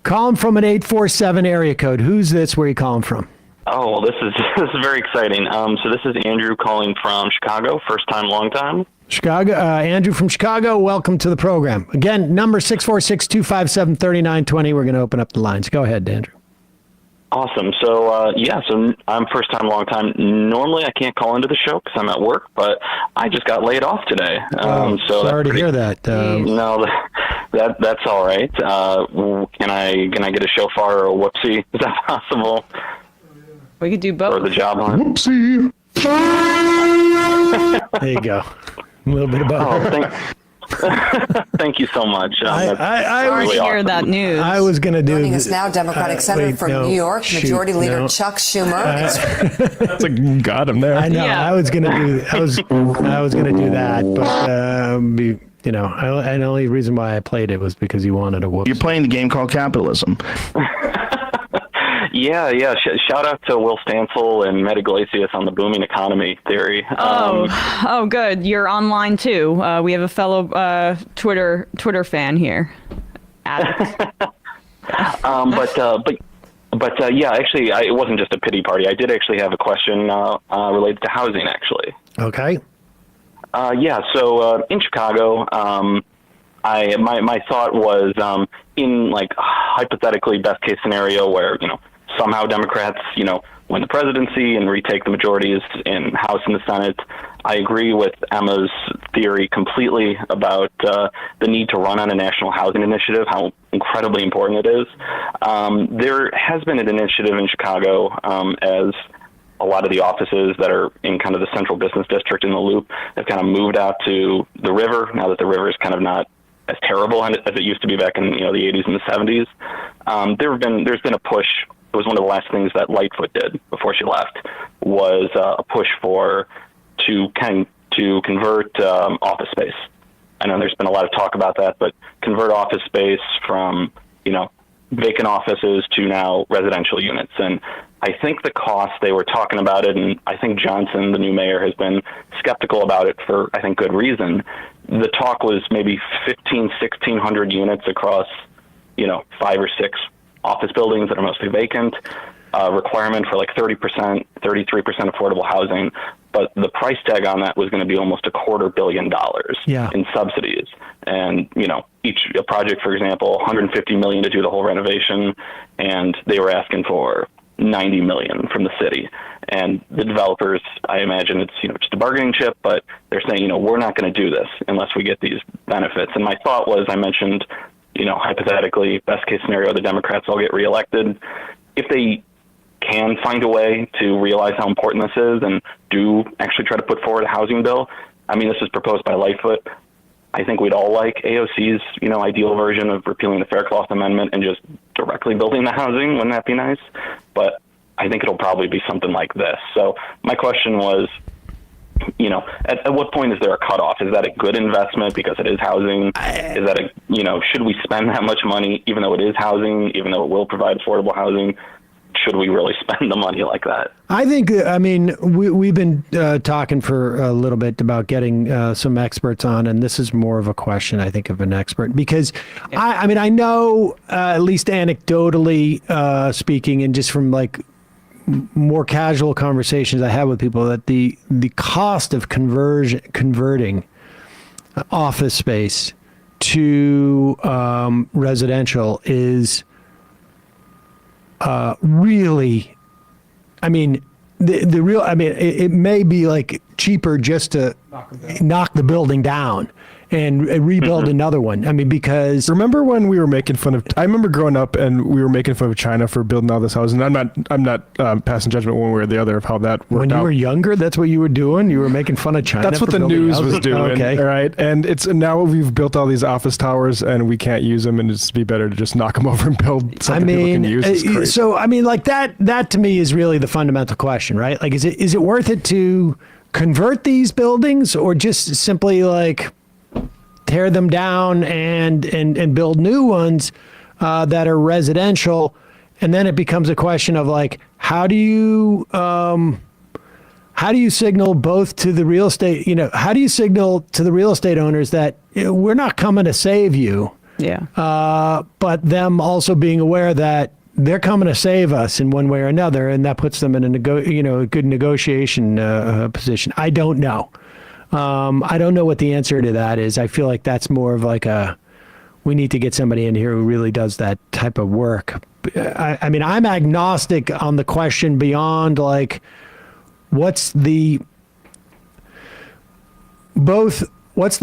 Calling from an 847 area code. Who's this? Where are you calling from? Oh, well, this is very exciting. So this is Andrew calling from Chicago. First time, long time. Chicago. Andrew from Chicago, welcome to the program. Again, number 646-257-3920. We're going to open up the lines. Go ahead, Andrew. Awesome. So, so I'm first time, long time. Normally I can't call into the show because I'm at work, but I just got laid off today. Sorry to hear that. No, that's all right. Can I get a shofar or a whoopsie? Is that possible? We could do both. Or the job line? Whoopsie. There you go. A little bit of both. Oh, thank you so much. I really hear awesome. that news. I was going to do. Joining us now, Democratic Senator from New York, Majority Leader Chuck Schumer. That's like, got him there. I know. Yeah. I was going to do. I was going to do that, but the only reason why I played it was because you wanted a whoop. You're playing the game called capitalism. Yeah. Shout out to Will Stancil and Matt Iglesias on the booming economy theory. Oh, good. You're online too. We have a fellow Twitter fan here. Alex. Yeah, actually, it wasn't just a pity party. I did actually have a question related to housing, actually. Okay. So in Chicago, my thought was in like hypothetically best case scenario where somehow Democrats win the presidency and retake the majorities in House and the Senate. I agree with Emma's theory completely about the need to run on a national housing initiative, how incredibly important it is. There has been an initiative in Chicago as a lot of the offices that are in kind of the central business district in the Loop have kind of moved out to the river now that the river is kind of not as terrible as it used to be back in the 80s and the 70s. There's been a push. It was one of the last things that Lightfoot did before she left was a push to convert office space. I know there's been a lot of talk about that, but convert office space from vacant offices to now residential units. And I think the cost, they were talking about it, and I think Johnson, the new mayor, has been skeptical about it for, I think, good reason. The talk was maybe 1,600 units across, 5 or 6 office buildings that are mostly vacant, requirement for like 30%, 33% affordable housing. But the price tag on that was going to be almost $250 million in subsidies. And, each project, for example, $150 million to do the whole renovation, and they were asking for $90 million from the city. And the developers, I imagine it's just a bargaining chip, but they're saying, we're not going to do this unless we get these benefits. And my thought was, I mentioned, hypothetically, best case scenario, the Democrats all get reelected. If they can find a way to realize how important this is and do actually try to put forward a housing bill, I mean, this is proposed by Lightfoot. I think we'd all like AOC's, ideal version of repealing the Fair Cloth Amendment and just directly building the housing. Wouldn't that be nice? But I think it'll probably be something like this. So my question was, at what point is there a cutoff? Is that a good investment because it is housing? Is that should we spend that much money, even though it is housing, even though it will provide affordable housing? Should we really spend the money like that? I think, we've been talking for a little bit about getting some experts on, and this is more of a question, I think, of an expert, because I know, at least anecdotally speaking, and just from like more casual conversations I have with people, that the cost of converting office space to residential is really, it may be like cheaper just to knock the building down and rebuild another one. Because remember when we were making fun of? I remember growing up and we were making fun of China for building all this house. And I'm not passing judgment one way or the other of how that worked out. When you were younger, that's what you were doing. You were making fun of China. That's what the news was doing. Okay. All right, and it's now we've built all these office towers and we can't use them, and it'd be better to just knock them over and build something people can use. It's great. So like that to me is really the fundamental question, right? Like, is it worth it to convert these buildings, or just simply like tear them down and build new ones that are residential? And then it becomes a question of like, how do you signal both to the real estate, how do you signal to the real estate owners that we're not coming to save you, Yeah. But them also being aware that they're coming to save us in one way or another, and that puts them in a good negotiation position. I don't know. I don't know what the answer to that is. I feel like that's more of like we need to get somebody in here who really does that type of work. I mean, I'm agnostic on the question beyond like, what's the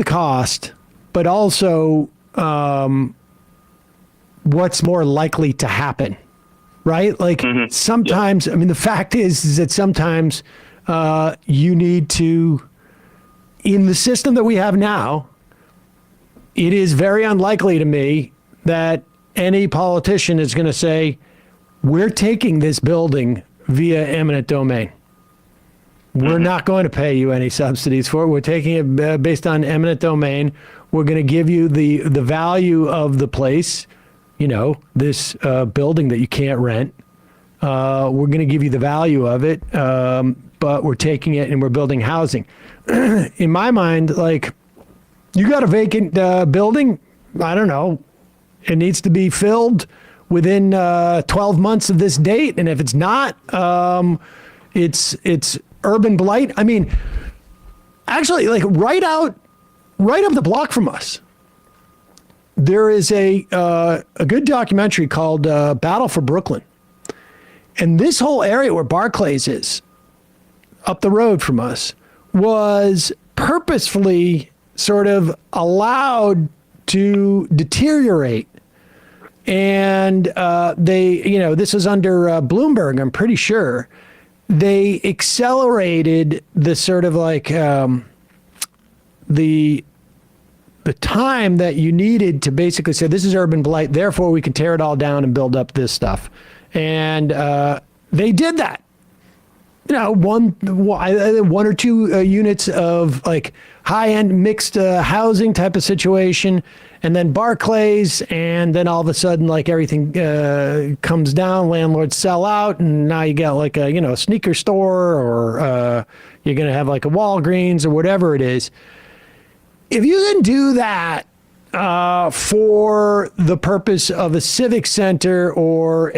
cost, but also what's more likely to happen. Right? Like sometimes, I mean, the fact is that sometimes you need to, in the system that we have now, it is very unlikely to me that any politician is going to say, we're taking this building via eminent domain. We're not going to pay you any subsidies for it. We're taking it based on eminent domain. We're going to give you the value of the place. This building that you can't rent, we're going to give you the value of it, but we're taking it and we're building housing. In my mind, like, you got a vacant building, I don't know, it needs to be filled within 12 months of this date, and if it's not, it's urban blight. I mean, actually, like, right up the block from us, there is a good documentary called Battle for Brooklyn. And this whole area where Barclays is, up the road from us, was purposefully sort of allowed to deteriorate. And this was under Bloomberg, I'm pretty sure. They accelerated the sort of like the time that you needed to basically say, this is urban blight, therefore we can tear it all down and build up this stuff. And they did that. One or two units of like high-end mixed housing type of situation, and then Barclays, and then all of a sudden, like, everything comes down, landlords sell out, and now you got like a sneaker store, or you're going to have like a Walgreens or whatever it is. If you can do that for the purpose of a civic center or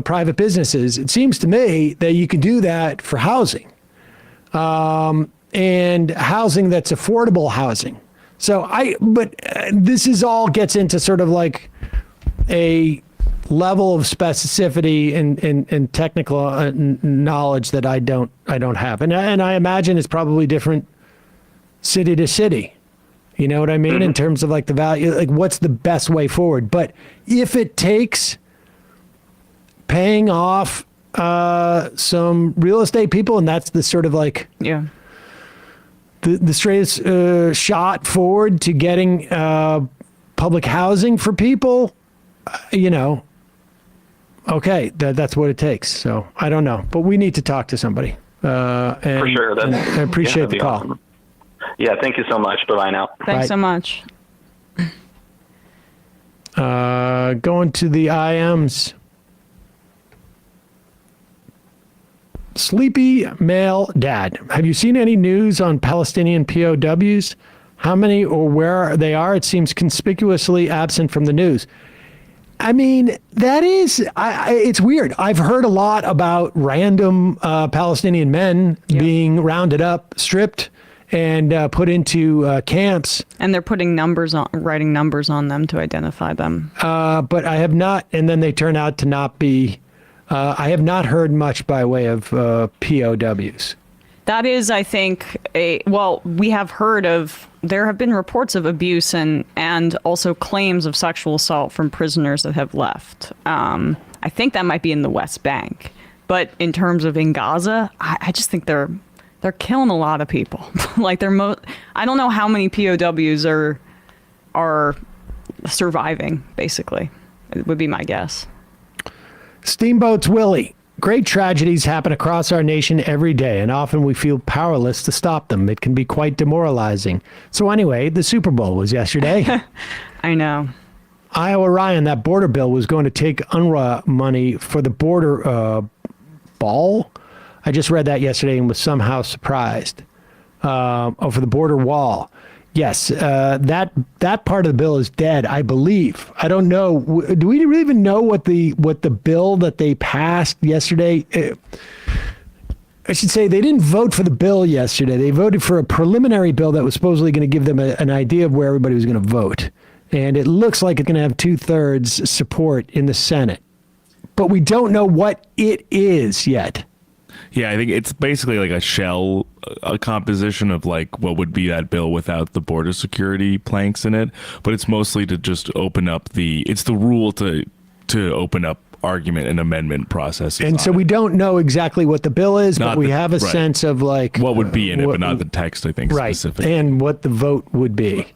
private businesses, it seems to me that you can do that for housing, and housing that's affordable housing. But this is all gets into sort of like a level of specificity and technical knowledge that I don't have, and I imagine it's probably different city to city. You know what I mean? In terms of like the value, like what's the best way forward. But if it takes paying off some real estate people, and that's the sort of like the straightest shot forward to getting public housing for people, okay, that's what it takes. So I don't know, but we need to talk to somebody. For sure. I appreciate the call. Awesome. Yeah, thank you so much. Bye-bye now. Thanks so much. Going to the IMs. Sleepy male dad. Have you seen any news on Palestinian POWs? How many or where they are? It seems conspicuously absent from the news. I mean, that is, it's weird. I've heard a lot about random Palestinian men being rounded up, stripped, and put into camps. And they're putting writing numbers on them to identify them. But I have not, and then they turn out to not be, I have not heard much by way of POWs. That is, I think, we have heard there have been reports of abuse and also claims of sexual assault from prisoners that have left. I think that might be in the West Bank. But in terms of in Gaza, I just think they're killing a lot of people. Like I don't know how many POWs are surviving, basically. It would be my guess. Steamboat's Willie. Great tragedies happen across our nation every day, and often we feel powerless to stop them. It can be quite demoralizing. So anyway, the Super Bowl was yesterday. I know. Iowa Ryan, that border bill was going to take UNRWA money for the border ball. I just read that yesterday and was somehow surprised. For the border wall. Yes, that part of the bill is dead, I believe. I don't know. Do we really even know what the bill that they passed yesterday? I should say they didn't vote for the bill yesterday. They voted for a preliminary bill that was supposedly going to give them an idea of where everybody was going to vote. And it looks like it's going to have 2/3 support in the Senate. But we don't know what it is yet. Yeah, I think it's basically like a composition of like what would be that bill without the border security planks in it. But it's mostly to just open up it's the rule to open up argument and amendment processes. And so we don't know exactly what the bill is, but we have a sense of like what would be in it, but not the text, I think, right, specifically. and what the vote would be.